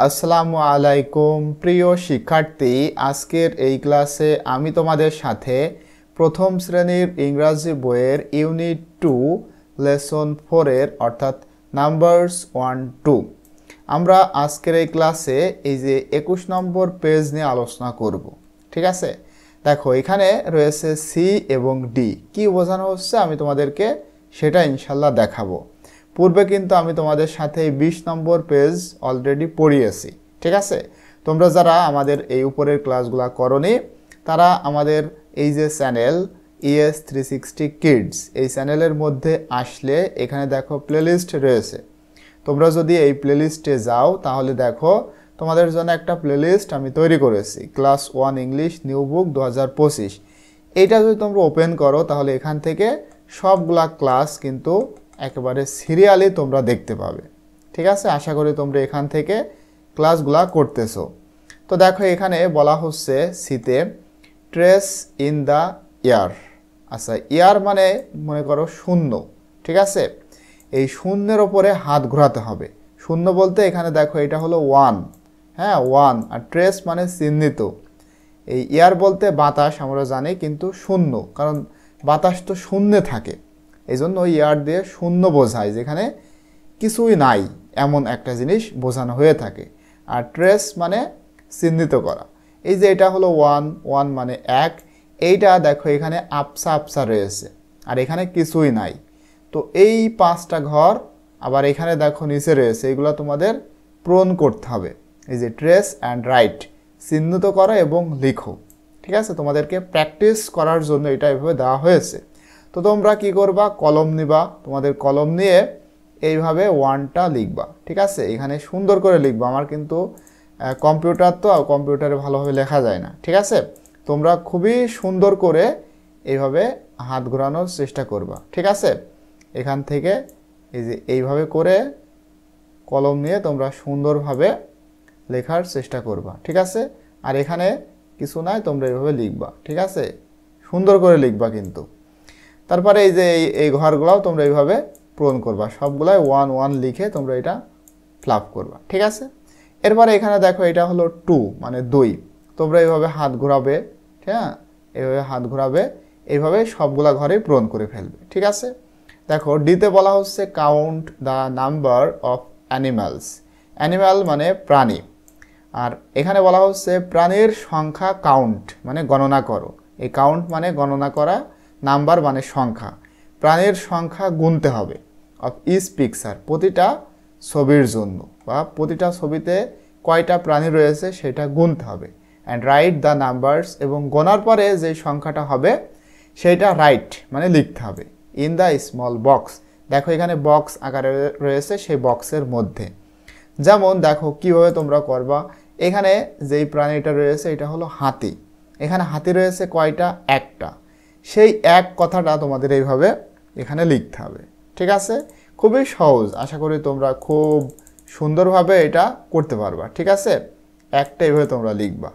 আসসালামু আলাইকুম প্রিয় শিক্ষার্থী, আজকের এই ক্লাসে আমি তোমাদের সাথে প্রথম শ্রেণীর ইংরাজি বইয়ের ইউনিট 2 লেসন 4 এর অর্থাৎ নাম্বারস 1-2 আমরা আজকের এই ক্লাসে এই যে 21 নম্বর পেজ নিয়ে আলোচনা করব। ঠিক আছে, দেখো এখানে রয়েছে সি এবং ডি, কি বোঝানো হচ্ছে আমি তোমাদেরকে সেটা ইনশাল্লাহ দেখাবো। পূর্বে কিন্তু আমি তোমাদের সাথে 20 নম্বর পেজ অলরেডি পড়িয়েছি। ঠিক আছে, তোমরা যারা আমাদের এই উপরের ক্লাসগুলো করনি তারা আমাদের এই যে চ্যানেল ES 360 কিডস, এই চ্যানেলের মধ্যে আসলে এখানে দেখো প্লেলিস্ট রয়েছে। তোমরা যদি এই প্লেলিস্টে যাও তাহলে দেখো তোমাদের জন্য একটা প্লেলিস্ট আমি তৈরি করেছি, ক্লাস 1 ইংলিশ নিউ বুক 2025। এইটা যদি তোমরা ওপেন করো তাহলে এখান থেকে সবগুলা ক্লাস কিন্তু একেবারে সিরিয়ালি তোমরা দেখতে পাবে। ঠিক আছে, আশা করি তোমরা এখান থেকে ক্লাসগুলা করতেছো। তো দেখো এখানে বলা হচ্ছে সিতে ট্রেস ইন দ্য ইয়ার। আচ্ছা, ইয়ার মানে মনে করো শূন্য। ঠিক আছে, এই শূন্যের ওপরে হাত ঘোরাতে হবে। শূন্য বলতে এখানে দেখো এটা হলো 1, হ্যাঁ 1, আর ট্রেস মানে চিহ্নিত। এই ইয়ার বলতে বাতাস আমরা জানি, কিন্তু শূন্য, কারণ বাতাস তো শূন্যে থাকে, এই জন্য ওই ইয়ার দিয়ে শূন্য বোঝায়, যেখানে কিছুই নাই এমন একটা জিনিস বোঝানো হয়ে থাকে। আর ট্রেস মানে চিহ্নিত করা। এই যে এটা হলো 1 মানে 1, এইটা দেখো এখানে আপসা আপসা রয়েছে আর এখানে কিছুই নাই। তো এই 5টা ঘর আবার এখানে দেখো নিচে রয়েছে, এগুলো তোমাদের পূরণ করতে হবে। এই যে ট্রেস অ্যান্ড রাইট, চিহ্নিত করো এবং লিখো। ঠিক আছে, তোমাদেরকে প্র্যাকটিস করার জন্য এটা এভাবে দেওয়া হয়েছে। তো তোমরা কি করবা, কলম নিবা, তোমাদের কলম নিয়ে এইভাবে 1টা লিখবা। ঠিক আছে, এখানে সুন্দর করে লিখবা। আমার কিন্তু কম্পিউটার তো, কম্পিউটারে ভালোভাবে লেখা যায় না। ঠিক আছে, তোমরা খুবই সুন্দর করে এইভাবে হাত ঘোরানোর চেষ্টা করবা। ঠিক আছে, এখান থেকে এই যে এইভাবে করে কলম নিয়ে তোমরা সুন্দরভাবে লেখার চেষ্টা করবা। ঠিক আছে, আর এখানে কিছু নাই, তোমরা এইভাবে লিখবা। ঠিক আছে, সুন্দর করে লিখবা কিন্তু। তারপরে এই যে এই ঘরগুলোও তোমরা এইভাবে পূরণ করবা, সবগুলাই 1 লিখে তোমরা এটা ফ্লাপ করবা। ঠিক আছে, এরপরে এখানে দেখো এটা হলো 2 মানে 2, তোমরা এইভাবে হাত ঘোরাবে। হ্যাঁ, এইভাবে হাত ঘোরাবে, এইভাবে সবগুলা ঘরেই পূরণ করে ফেলবে। ঠিক আছে, দেখো ডিতে বলা হচ্ছে count the number of animals. Animal মানে প্রাণী, আর এখানে বলা হচ্ছে প্রাণীর সংখ্যা কাউন্ট মানে গণনা করো। এই কাউন্ট মানে গণনা করা, নাম্বার মানে সংখ্যা, প্রাণীর সংখ্যা গুনতে হবে। অফ ইচ পিকচার, প্রতিটা ছবির জন্য বা প্রতিটা ছবিতে কয়টা প্রাণী রয়েছে সেটা গুনতে হবে। অ্যান্ড রাইট দ্য নাম্বারস, এবং গোনার পরে যে সংখ্যাটা হবে সেইটা রাইট মানে লিখতে হবে। ইন দ্য স্মল বক্স, দেখো এখানে বক্স আকারে রয়েছে, সেই বক্সের মধ্যে। যেমন দেখো কিভাবে তোমরা করবা, এখানে যেই প্রাণীটা রয়েছে এটা হলো হাতি, এখানে হাতি রয়েছে কয়টা, একটা, সেই এক কথাটা তোমাদের এইভাবে এখানে লিখতে হবে। ঠিক আছে, খুবই সহজ, আশা করি তোমরা খুব সুন্দরভাবে এটা করতে পারবা। ঠিক আছে, একটা এইভাবে তোমরা লিখবা।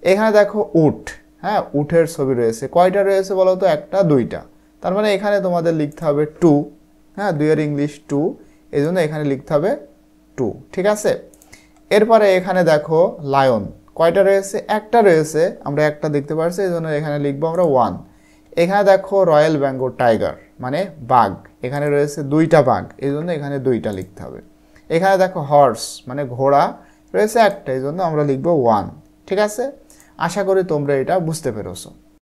এখানে দেখো উট, হ্যাঁ উটের ছবি রয়েছে, কয়টা রয়েছে বলো তো, একটা, দুইটা, তার মানে এখানে তোমাদের লিখতে হবে 2, হ্যাঁ 2 এর ইংলিশ 2, এই জন্য এখানে লিখতে হবে 2। ঠিক আছে, এরপরে এখানে দেখো লায়ন, কয়টা রয়েছে, একটা রয়েছে, আমরা একটা দেখতে পাচ্ছি, এই জন্য এখানে লিখবো আমরা 1। এখানে দেখো রয়্যাল বেঙ্গল টাইগার মানে বাঘ, এখানে রয়েছে 2টা বাঘ, এই জন্য এখানে 2টা লিখতে হবে। এখানে দেখো হর্স মানে ঘোড়া, রয়েছে একটা, এই জন্য আমরা লিখবো 1। ঠিক আছে, আশা করি তোমরা এটা বুঝতে পেরেছো।